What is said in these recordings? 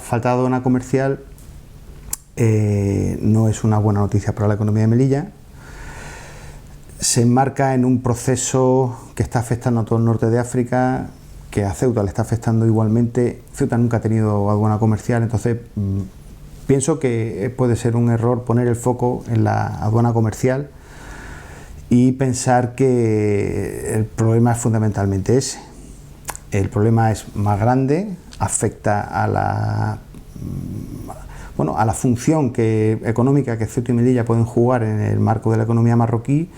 falta de aduana comercial no es una buena noticia para la economía de Melilla. Se enmarca en un proceso que está afectando a todo el norte de África, que a Ceuta le está afectando igualmente. Ceuta nunca ha tenido aduana comercial, entonces pienso que puede ser un error poner el foco en la aduana comercial y pensar que el problema es fundamentalmente ese. El problema es más grande, afecta a la función económica que Ceuta y Melilla pueden jugar en el marco de la economía marroquí,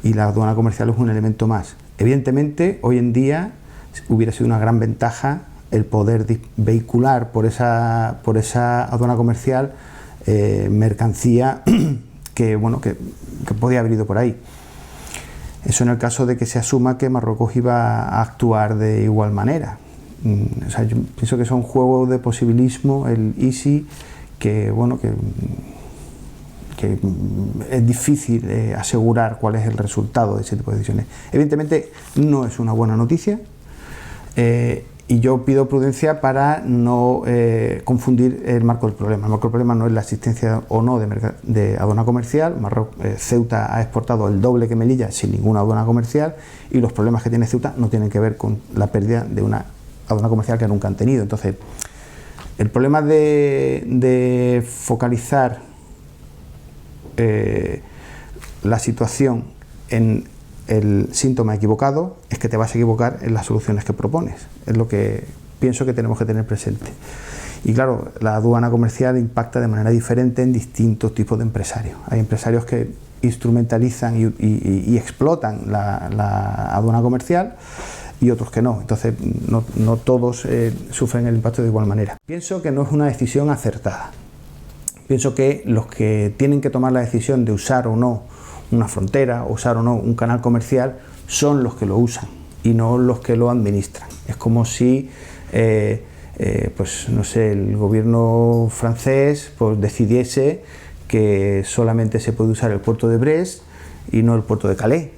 y la aduana comercial es un elemento más. Evidentemente, hoy en día hubiera sido una gran ventaja el poder vehicular por esa aduana comercial mercancía que podía haber ido por ahí. Eso en el caso de que se asuma que Marruecos iba a actuar de igual manera. O sea, yo pienso que es un juego de posibilismo, el easy, que es difícil asegurar cuál es el resultado de ese tipo de decisiones. Evidentemente no es una buena noticia, y yo pido prudencia para no confundir el marco del problema. El marco del problema no es la existencia o no de aduana comercial. Ceuta ha exportado el doble que Melilla sin ninguna aduana comercial, y los problemas que tiene Ceuta no tienen que ver con la pérdida de una aduana comercial que nunca han tenido. Entonces, el problema de focalizar la situación en el síntoma equivocado es que te vas a equivocar en las soluciones que propones. Es lo que pienso que tenemos que tener presente. Y claro, la aduana comercial impacta de manera diferente en distintos tipos de empresarios. Hay empresarios que instrumentalizan y explotan la aduana comercial, y otros que no. Entonces no todos sufren el impacto de igual manera. Pienso que no es una decisión acertada. Pienso que los que tienen que tomar la decisión de usar o no una frontera, o usar o no un canal comercial, son los que lo usan y no los que lo administran. Es como si el gobierno francés decidiese que solamente se puede usar el puerto de Brest y no el puerto de Calais,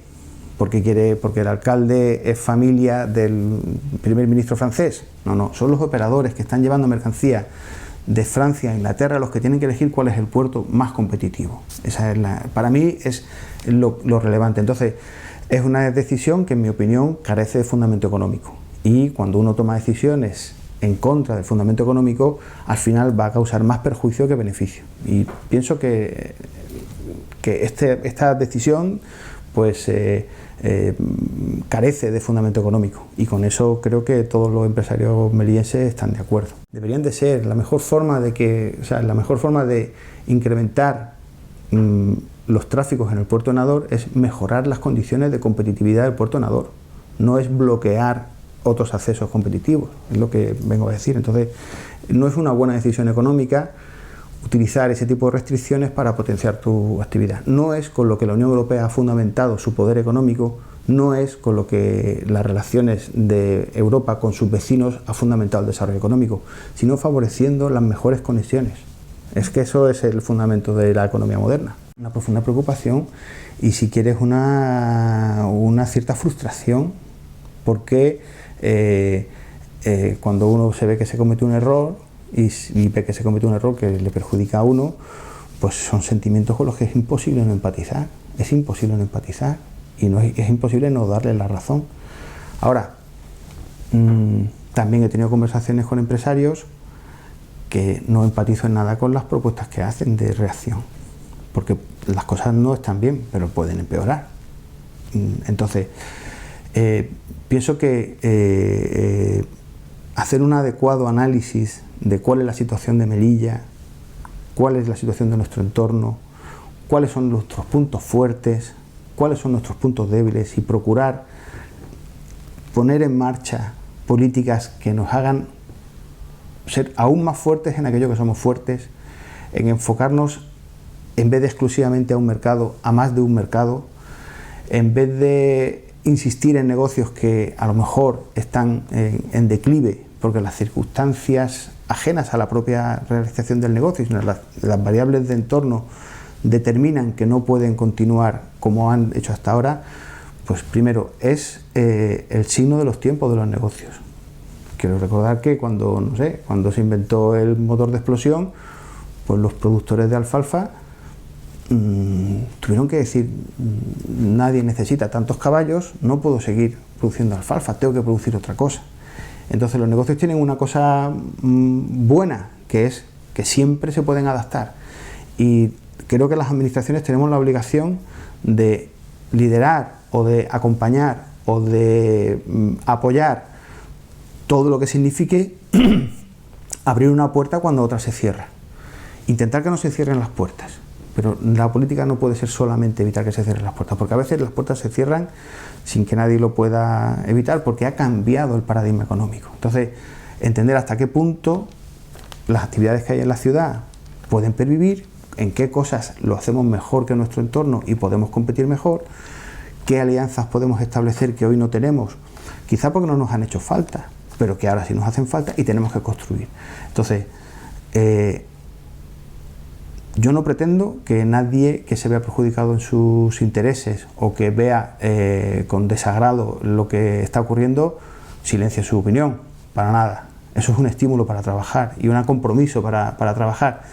porque el alcalde es familia del primer ministro francés. No, son los operadores que están llevando mercancía de Francia a Inglaterra los que tienen que elegir cuál es el puerto más competitivo. Para mí es lo relevante. Entonces, es una decisión que, en mi opinión, carece de fundamento económico. Y cuando uno toma decisiones en contra del fundamento económico, al final va a causar más perjuicio que beneficio. Y pienso que esta decisión carece de fundamento económico, y con eso creo que todos los empresarios melillenses están de acuerdo. Deberían de ser la mejor forma de incrementar los tráficos en el puerto de Nador es mejorar las condiciones de competitividad del puerto de Nador, no es bloquear otros accesos competitivos, es lo que vengo a decir. Entonces, no es una buena decisión económica utilizar ese tipo de restricciones para potenciar tu actividad. No es con lo que la Unión Europea ha fundamentado su poder económico, no es con lo que las relaciones de Europa con sus vecinos ha fundamentado el desarrollo económico, sino favoreciendo las mejores conexiones. Es que eso es el fundamento de la economía moderna. Una profunda preocupación y, si quieres, una cierta frustración, porque cuando uno se ve que se comete un error y ve que se comete un error que le perjudica a uno, pues son sentimientos con los que es imposible no empatizar. Es imposible no empatizar y es imposible no darle la razón. Ahora, también he tenido conversaciones con empresarios que no empatizo en nada con las propuestas que hacen de reacción, porque las cosas no están bien, pero pueden empeorar. Entonces, pienso que hacer un adecuado análisis de cuál es la situación de Melilla, cuál es la situación de nuestro entorno, cuáles son nuestros puntos fuertes, cuáles son nuestros puntos débiles, y procurar poner en marcha políticas que nos hagan ser aún más fuertes en aquello que somos fuertes, en enfocarnos, en vez de exclusivamente a un mercado, a más de un mercado, en vez de insistir en negocios que a lo mejor están en declive porque las circunstancias ajenas a la propia realización del negocio, sino las variables de entorno determinan que no pueden continuar como han hecho hasta ahora, pues primero es el signo de los tiempos de los negocios. quiero recordar que cuando, no sé, cuando se inventó el motor de explosión, pues los productores de alfalfa tuvieron que decir, nadie necesita tantos caballos, no puedo seguir produciendo alfalfa, tengo que producir otra cosa. Entonces los negocios tienen una cosa buena, que es que siempre se pueden adaptar, y creo que las administraciones tenemos la obligación de liderar o de acompañar o de apoyar todo lo que signifique abrir una puerta cuando otra se cierra. Intentar que no se cierren las puertas, pero la política no puede ser solamente evitar que se cierren las puertas, porque a veces las puertas se cierran sin que nadie lo pueda evitar, porque ha cambiado el paradigma económico. Entonces, entender hasta qué punto las actividades que hay en la ciudad pueden pervivir, en qué cosas lo hacemos mejor que nuestro entorno y podemos competir mejor, qué alianzas podemos establecer que hoy no tenemos, quizá porque no nos han hecho falta, pero que ahora sí nos hacen falta y tenemos que construir. Entonces, yo no pretendo que nadie que se vea perjudicado en sus intereses o que vea con desagrado lo que está ocurriendo, silencie su opinión, para nada. Eso es un estímulo para trabajar y un compromiso para trabajar.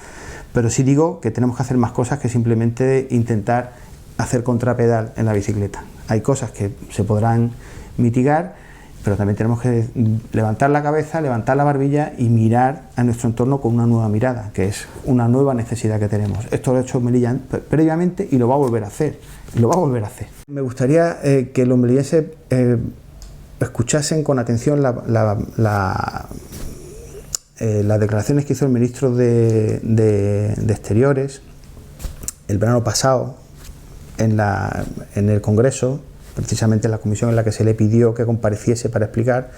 Pero sí digo que tenemos que hacer más cosas que simplemente intentar hacer contrapedal en la bicicleta. Hay cosas que se podrán mitigar, pero también tenemos que levantar la cabeza, levantar la barbilla y mirar a nuestro entorno con una nueva mirada, que es una nueva necesidad que tenemos. Esto lo ha hecho Melilla previamente y lo va a volver a hacer. Me gustaría que los melillenses escuchasen con atención las declaraciones que hizo el ministro de Exteriores el verano pasado en el Congreso, precisamente en la comisión en la que se le pidió que compareciese para explicar,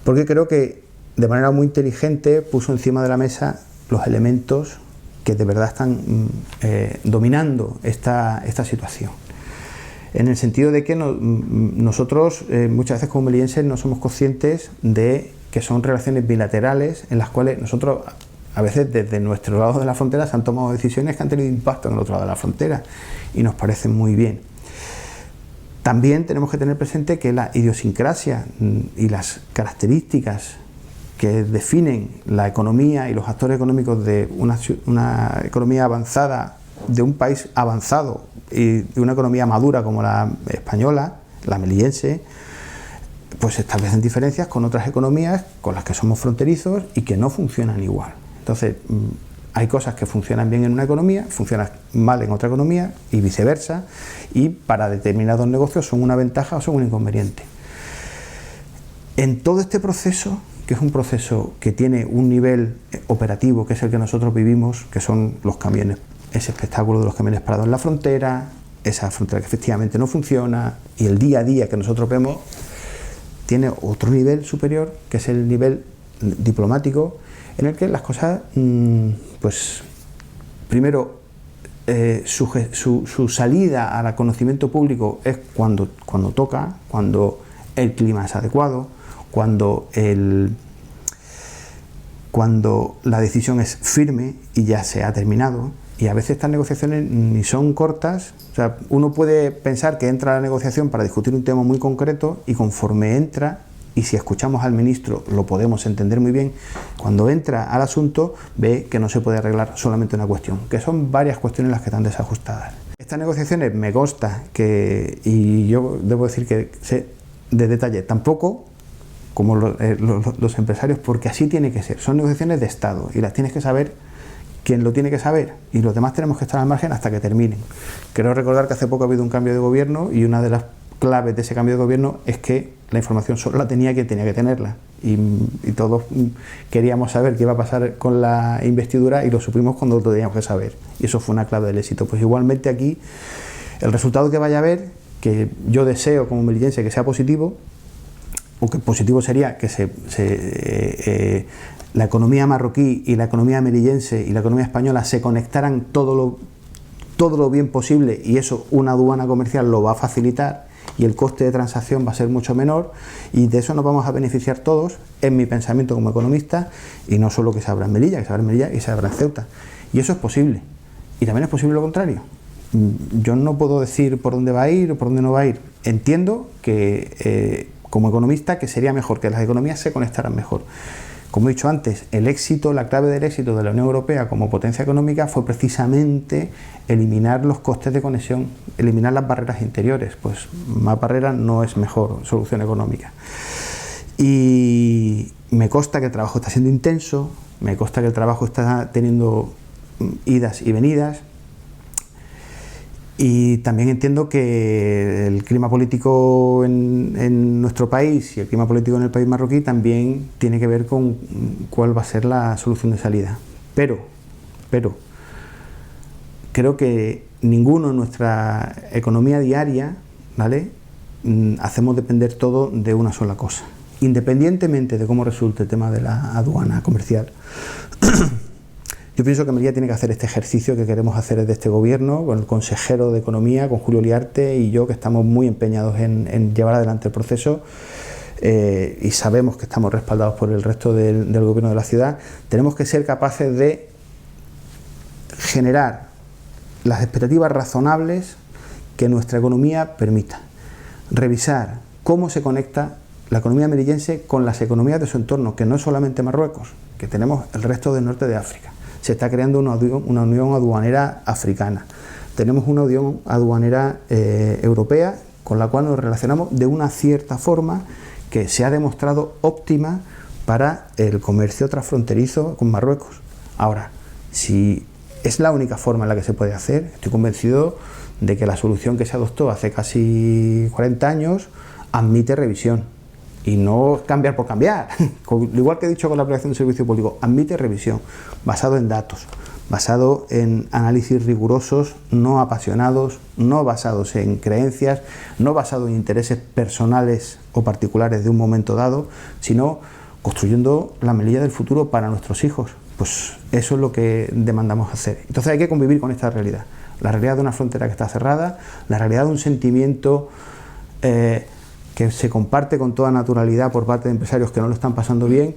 porque creo que de manera muy inteligente puso encima de la mesa los elementos que de verdad están dominando esta situación. En el sentido de que nosotros muchas veces como melillenses no somos conscientes de que son relaciones bilaterales en las cuales nosotros a veces desde nuestro lado de la frontera se han tomado decisiones que han tenido impacto en el otro lado de la frontera y nos parecen muy bien. También tenemos que tener presente que la idiosincrasia y las características que definen la economía y los actores económicos de una economía avanzada, de un país avanzado y de una economía madura como la española, la melillense, pues establecen diferencias con otras economías con las que somos fronterizos y que no funcionan igual. Entonces, hay cosas que funcionan bien en una economía, funcionan mal en otra economía y viceversa, y para determinados negocios son una ventaja o son un inconveniente. En todo este proceso, que es un proceso que tiene un nivel operativo, que es el que nosotros vivimos, que son los camiones, ese espectáculo de los camiones parados en la frontera, esa frontera que efectivamente no funciona, y el día a día que nosotros vemos, tiene otro nivel superior, que es el nivel diplomático, en el que las cosas, pues, primero, su salida al conocimiento público es cuando toca, cuando el clima es adecuado, cuando la decisión es firme y ya se ha terminado. Y a veces estas negociaciones ni son cortas. O sea, uno puede pensar que entra a la negociación para discutir un tema muy concreto y conforme entra, y si escuchamos al ministro lo podemos entender muy bien, cuando entra al asunto ve que no se puede arreglar solamente una cuestión, que son varias cuestiones las que están desajustadas. Estas negociaciones me consta que, y yo debo decir que sé de detalle, tampoco como los empresarios, porque así tiene que ser, son negociaciones de Estado y las tienes que saber quien lo tiene que saber y los demás tenemos que estar al margen hasta que terminen. Quiero recordar que hace poco ha habido un cambio de gobierno y una de las claves de ese cambio de gobierno es que la información solo la tenía quien tenía que tenerla y todos queríamos saber qué iba a pasar con la investidura y lo supimos cuando lo teníamos que saber y eso fue una clave del éxito. Pues igualmente aquí el resultado que vaya a haber, que yo deseo como melillense que sea positivo, o que positivo sería que la economía marroquí y la economía melillense y la economía española se conectaran todo lo bien posible, y eso una aduana comercial lo va a facilitar y el coste de transacción va a ser mucho menor, y de eso nos vamos a beneficiar todos, en mi pensamiento como economista, y no solo que se abra en Melilla, que se abra en Melilla y se abra en Ceuta. Y eso es posible. Y también es posible lo contrario. Yo no puedo decir por dónde va a ir o por dónde no va a ir. Entiendo que como economista, que sería mejor que las economías se conectaran mejor. Como he dicho antes, el éxito, la clave del éxito de la Unión Europea como potencia económica fue precisamente eliminar los costes de conexión, eliminar las barreras interiores. Pues más barreras no es mejor solución económica. Y me consta que el trabajo está siendo intenso, me consta que el trabajo está teniendo idas y venidas, y también entiendo que el clima político en nuestro país y el clima político en el país marroquí también tiene que ver con cuál va a ser la solución de salida. Pero creo que ninguno en nuestra economía diaria, ¿vale?, hacemos depender todo de una sola cosa. Independientemente de cómo resulte el tema de la aduana comercial, yo pienso que Melilla tiene que hacer este ejercicio que queremos hacer desde este gobierno, con el consejero de Economía, con Julio Liarte y yo, que estamos muy empeñados en llevar adelante el proceso, y sabemos que estamos respaldados por el resto del gobierno de la ciudad. Tenemos que ser capaces de generar las expectativas razonables que nuestra economía permita. Revisar cómo se conecta la economía melillense con las economías de su entorno, que no es solamente Marruecos, que tenemos el resto del norte de África. Se está creando una unión aduanera africana. Tenemos una unión aduanera europea, con la cual nos relacionamos de una cierta forma que se ha demostrado óptima para el comercio transfronterizo con Marruecos. Ahora, si es la única forma en la que se puede hacer, estoy convencido de que la solución que se adoptó hace casi 40 años admite revisión. Y no cambiar por cambiar, igual que he dicho con la aplicación del servicio público, admite revisión, basado en datos, basado en análisis rigurosos, no apasionados, no basados en creencias, no basados en intereses personales o particulares de un momento dado, sino construyendo la Melilla del futuro para nuestros hijos. Pues eso es lo que demandamos hacer. Entonces hay que convivir con esta realidad, la realidad de una frontera que está cerrada, la realidad de un sentimiento que se comparte con toda naturalidad por parte de empresarios que no lo están pasando bien,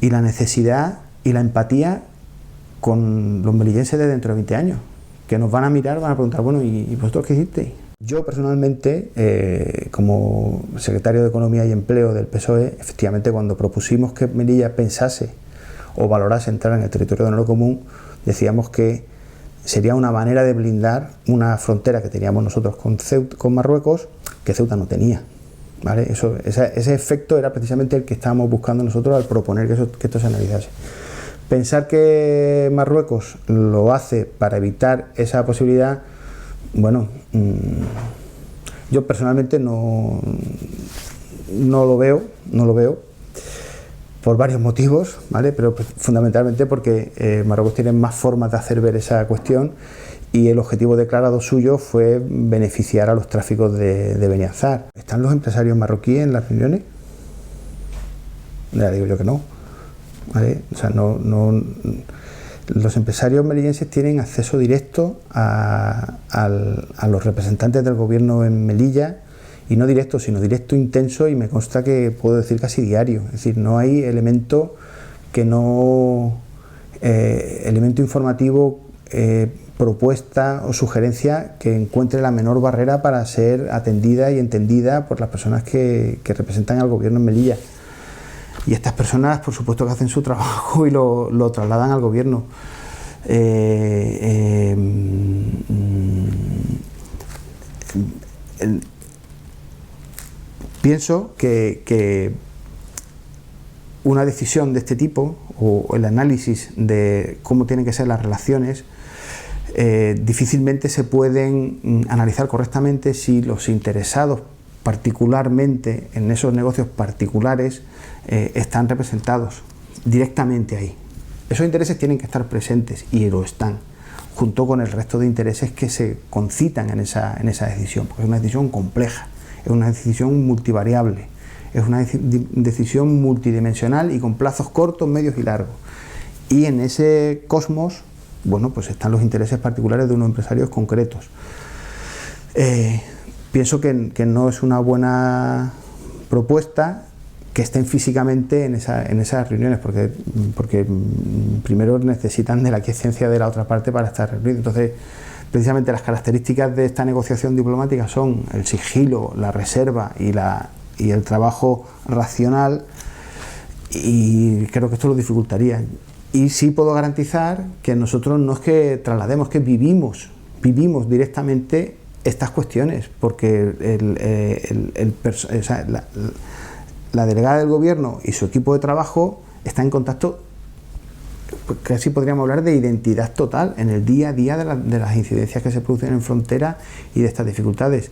y la necesidad y la empatía con los melillenses de dentro de 20 años, que nos van a mirar, van a preguntar, bueno, ¿y vosotros qué hicisteis? Yo personalmente, como secretario de Economía y Empleo del PSOE, efectivamente cuando propusimos que Melilla pensase o valorase entrar en el territorio de honor común, decíamos que sería una manera de blindar una frontera que teníamos nosotros con Marruecos, que Ceuta no tenía. ¿Vale? Ese efecto era precisamente el que estábamos buscando nosotros al proponer que esto se analizase. Pensar que Marruecos lo hace para evitar esa posibilidad, bueno, yo personalmente no lo veo por varios motivos, ¿vale? Pero fundamentalmente porque Marruecos tiene más formas de hacer ver esa cuestión, y el objetivo declarado suyo fue beneficiar a los tráficos de Beniazzar. ¿Están los empresarios marroquíes en las reuniones? Ya digo yo que no, ¿vale? O sea, los empresarios melillenses tienen acceso directo a los representantes del gobierno en Melilla, y no directo, sino directo intenso, y me consta que puedo decir casi diario. Es decir, no hay elemento elemento informativo, propuesta o sugerencia que encuentre la menor barrera para ser atendida y entendida por las personas que representan al gobierno en Melilla. Y estas personas, por supuesto, que hacen su trabajo y lo trasladan al gobierno. Pienso que una decisión de este tipo, o el análisis de cómo tienen que ser las relaciones, difícilmente se pueden analizar correctamente si los interesados particularmente en esos negocios particulares están representados directamente ahí. Esos intereses tienen que estar presentes, y lo están, junto con el resto de intereses que se concitan en esa decisión, porque es una decisión compleja, es una decisión multivariable, es una decisión multidimensional y con plazos cortos, medios y largos. Y en ese cosmos, bueno, pues están los intereses particulares de unos empresarios concretos. Pienso que no es una buena propuesta que estén físicamente en esas reuniones, porque primero necesitan de la aquiescencia de la otra parte para estar reunidos. Entonces, precisamente las características de esta negociación diplomática son el sigilo, la reserva y y el trabajo racional, y creo que esto lo dificultaría. Y sí puedo garantizar que nosotros no es que traslademos, es que vivimos directamente estas cuestiones, porque la delegada del gobierno y su equipo de trabajo está en contacto, casi podríamos hablar de identidad total en el día a día de las incidencias que se producen en frontera y de estas dificultades.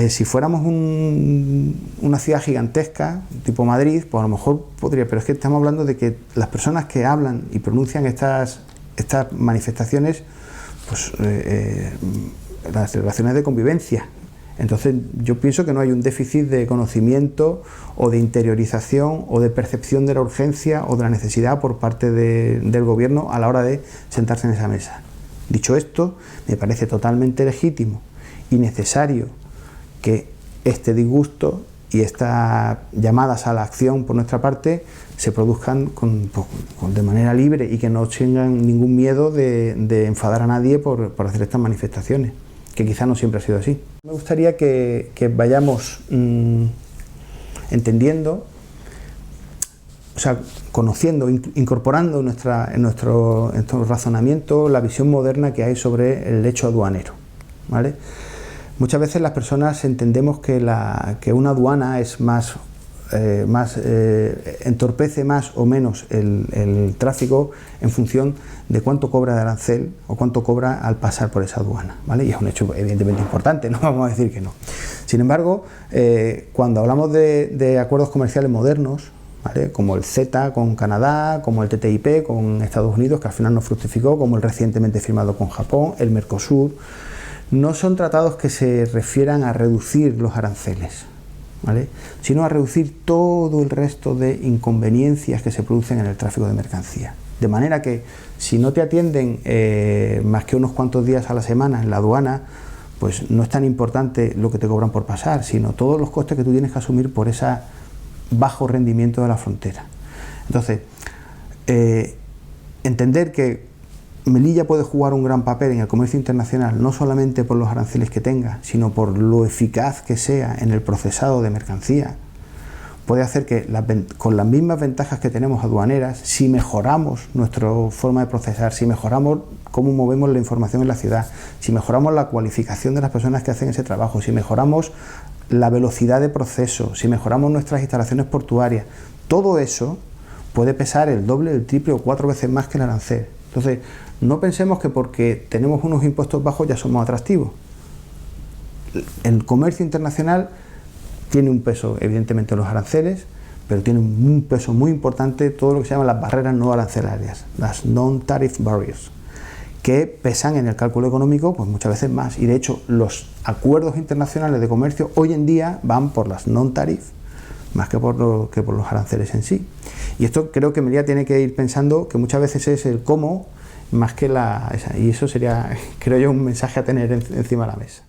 Si fuéramos una ciudad gigantesca, tipo Madrid, pues a lo mejor podría, pero es que estamos hablando de que las personas que hablan y pronuncian estas manifestaciones, pues las celebraciones de convivencia. Entonces yo pienso que no hay un déficit de conocimiento o de interiorización o de percepción de la urgencia o de la necesidad por parte del gobierno a la hora de sentarse en esa mesa. Dicho esto, me parece totalmente legítimo y necesario que este disgusto y estas llamadas a la acción por nuestra parte se produzcan de manera libre y que no tengan ningún miedo de enfadar a nadie por hacer estas manifestaciones, que quizá no siempre ha sido así. Me gustaría que vayamos entendiendo, o sea, conociendo, incorporando en nuestro razonamiento la visión moderna que hay sobre el hecho aduanero, ¿vale? Muchas veces las personas entendemos que una aduana es entorpece más o menos el tráfico en función de cuánto cobra de arancel o cuánto cobra al pasar por esa aduana, ¿vale? Y es un hecho evidentemente importante, no vamos a decir que no. Sin embargo, cuando hablamos de acuerdos comerciales modernos, ¿vale?, como el CETA con Canadá, como el TTIP con Estados Unidos, que al final no fructificó, como el recientemente firmado con Japón, el Mercosur, no son tratados que se refieran a reducir los aranceles, ¿vale?, sino a reducir todo el resto de inconveniencias que se producen en el tráfico de mercancías. De manera que si no te atienden más que unos cuantos días a la semana en la aduana, pues no es tan importante lo que te cobran por pasar, sino todos los costes que tú tienes que asumir por ese bajo rendimiento de la frontera. Entonces, entender que Melilla puede jugar un gran papel en el comercio internacional, no solamente por los aranceles que tenga, sino por lo eficaz que sea en el procesado de mercancía, puede hacer que con las mismas ventajas que tenemos aduaneras, si mejoramos nuestra forma de procesar, si mejoramos cómo movemos la información en la ciudad, si mejoramos la cualificación de las personas que hacen ese trabajo, si mejoramos la velocidad de proceso, si mejoramos nuestras instalaciones portuarias, todo eso puede pesar el doble, el triple o 4 veces más que el arancel. Entonces, no pensemos que porque tenemos unos impuestos bajos ya somos atractivos. El comercio internacional tiene un peso, evidentemente, los aranceles, pero tiene un peso muy importante todo lo que se llaman las barreras no arancelarias, las non-tariff barriers, que pesan en el cálculo económico pues muchas veces más. Y de hecho, los acuerdos internacionales de comercio hoy en día van por las non-tariff más que por los aranceles en sí. Y esto creo que Melilla tiene que ir pensando que muchas veces es el cómo más que y eso sería, creo yo, un mensaje a tener encima de la mesa.